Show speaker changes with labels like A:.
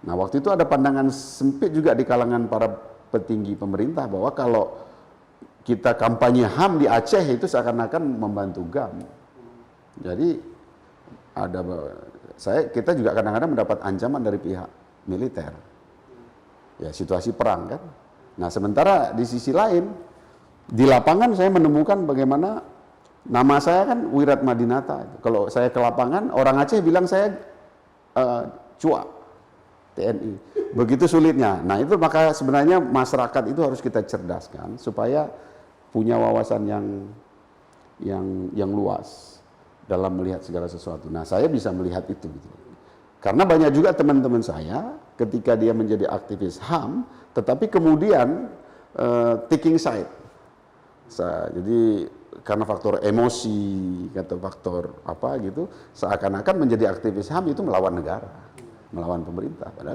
A: Nah, waktu itu ada pandangan sempit juga di kalangan para petinggi pemerintah bahwa kalau kita kampanye HAM di Aceh itu seakan-akan membantu GAM. Jadi kita juga kadang-kadang mendapat ancaman dari pihak militer. Ya, situasi perang kan. Nah, sementara di sisi lain di lapangan saya menemukan bagaimana nama saya kan Wiratmadinata. Kalau saya ke lapangan orang Aceh bilang saya Cua TNI. Begitu sulitnya. Nah, itu maka sebenarnya masyarakat itu harus kita cerdaskan supaya punya wawasan yang luas dalam melihat segala sesuatu. Nah, saya bisa melihat itu gitu. Karena banyak juga teman-teman saya ketika dia menjadi aktivis HAM, tetapi kemudian taking side. Jadi karena faktor emosi atau faktor apa gitu, seakan-akan menjadi aktivis HAM itu melawan negara, melawan pemerintah.